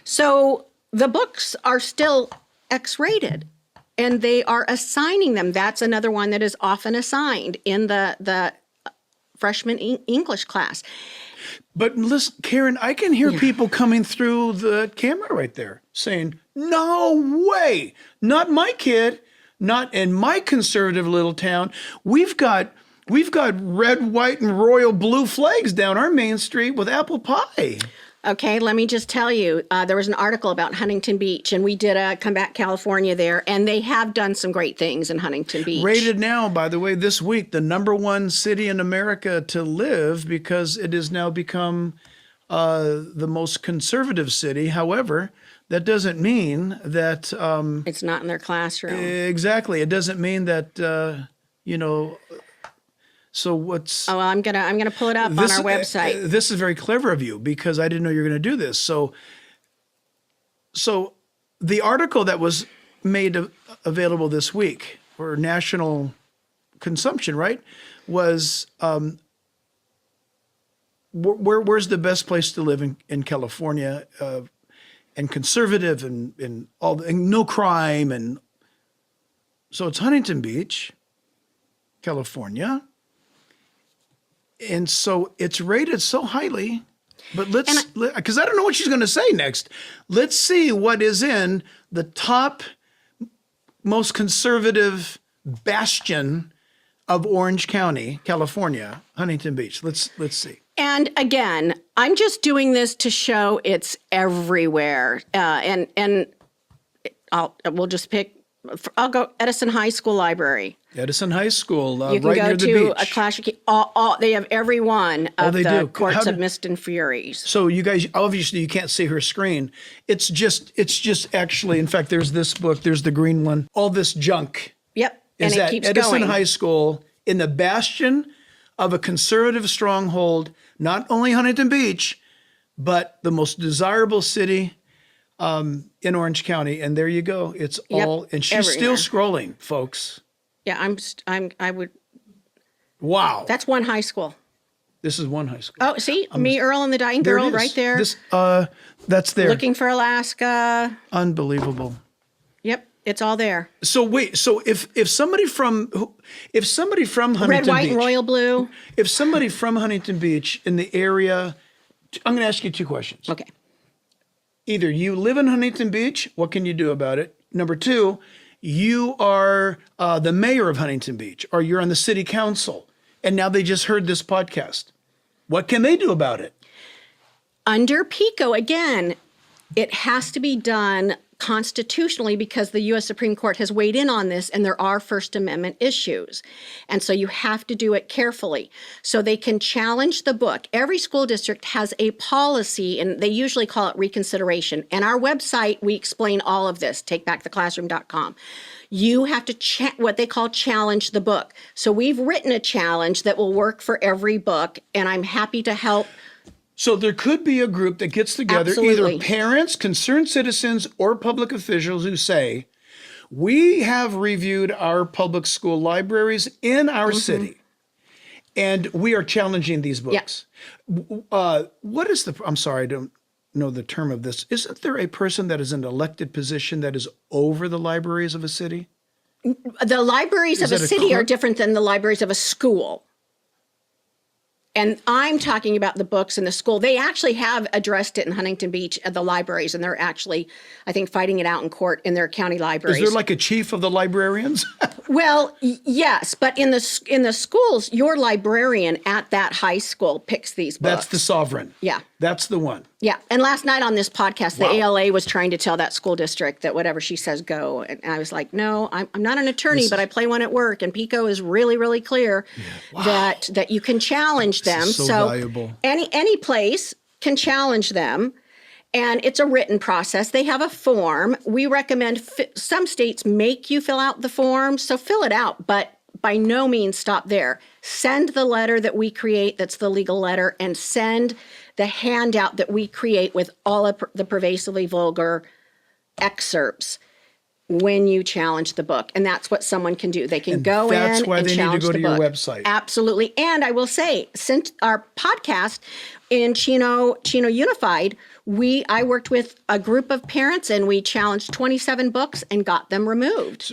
So the books are still X-rated, and they are assigning them. That's another one that is often assigned in the freshman English class. But listen, Karen, I can hear people coming through the camera right there saying, no way, not my kid, not in my conservative little town. We've got red, white, and royal blue flags down our main street with apple pie. Okay, let me just tell you, there was an article about Huntington Beach, and we did a Comeback California there, and they have done some great things in Huntington Beach. Rated now, by the way, this week, the #1 city in America to live because it has now become the most conservative city. However, that doesn't mean that... it's not in their classroom. Exactly. It doesn't mean that, so what's... Oh, well, I'm gonna pull it up on our website. This is very clever of you because I didn't know you were going to do this. So the article that was made available this week for national consumption, right, was where's the best place to live in California, and conservative and no crime, and so it's Huntington Beach, California. And so it's rated so highly, but because I don't know what she's going to say next. Let's see what is in the top most conservative bastion of Orange County, California, Huntington Beach. Let's see. And again, I'm just doing this to show it's everywhere. We'll just pick. I'll go Edison High School Library. Edison High School, you can right go near the to beach. a clash. They have every one of the Courts of Mist and Furies. So you guys, obviously, you can't see her screen. It's just actually. In fact, there's this book. There's the green one. All this junk. Yep, Is and it at keeps Edison going. High School in the bastion of a conservative stronghold, not only Huntington Beach, but the most desirable city in Orange County. And there you go. It's all, and she's everywhere. still scrolling, folks. Yeah, I would. Wow. That's one high school. This is one high school. Oh, see, Me, Earl, and the Dying There it Girl, is. right there. That's there. Looking for Alaska. Unbelievable. Yep, it's all there. So wait, so if somebody from Huntington Red, white, Beach, and royal blue. if somebody from Huntington Beach in the area, I'm going to ask you two questions. Okay. Either you live in Huntington Beach, what can you do about it? Number two, you are the mayor of Huntington Beach, or you're on the city council, and now they just heard this podcast. What can they do about it? Under PICO, again, it has to be done constitutionally because the U.S. Supreme Court has weighed in on this, and there are First Amendment issues. And so you have to do it carefully. So they can challenge the book. Every school district has a policy, and they usually call it reconsideration. And our website, we explain all of this, takebacktheclassroom.com. You have to what they call challenge the book. So we've written a challenge that will work for every book, and I'm happy to help. So there could be a group that gets together, Absolutely. either parents, concerned citizens, or public officials who say, we have reviewed our public school libraries in our city, and we are challenging these books. Yeah. What is I'm sorry, I don't know the term of this. Isn't there a person that is in an elected position that is over the libraries of a city? The libraries of a city are different than the libraries of a school. And I'm talking about the books in the school. They actually have addressed it in Huntington Beach at the libraries, and they're actually, I think, fighting it out in court in their county libraries. Is there like a chief of the librarians? Well, yes, but in the schools, your librarian at that high school picks these books. That's the sovereign. Yeah. That's the one. Yeah. And last night on this podcast, the ALA was trying to tell that school district that whatever she says, go. And I was like, no, I'm not an attorney, but I play one at work. And PICO is really, really clear that you can challenge them. This is so valuable. Any place can challenge them. And it's a written process. They have a form. We recommend some states make you fill out the form. So fill it out, but by no means stop there. Send the letter that we create, that's the legal letter, and send the handout that we create with all of the pervasively vulgar excerpts when you challenge the book. And that's what someone can do. They can go in and challenge the book. That's why they need to go to your website. Absolutely. And I will say, since our podcast in Chino Unified, I worked with a group of parents and we challenged 27 books and got them removed.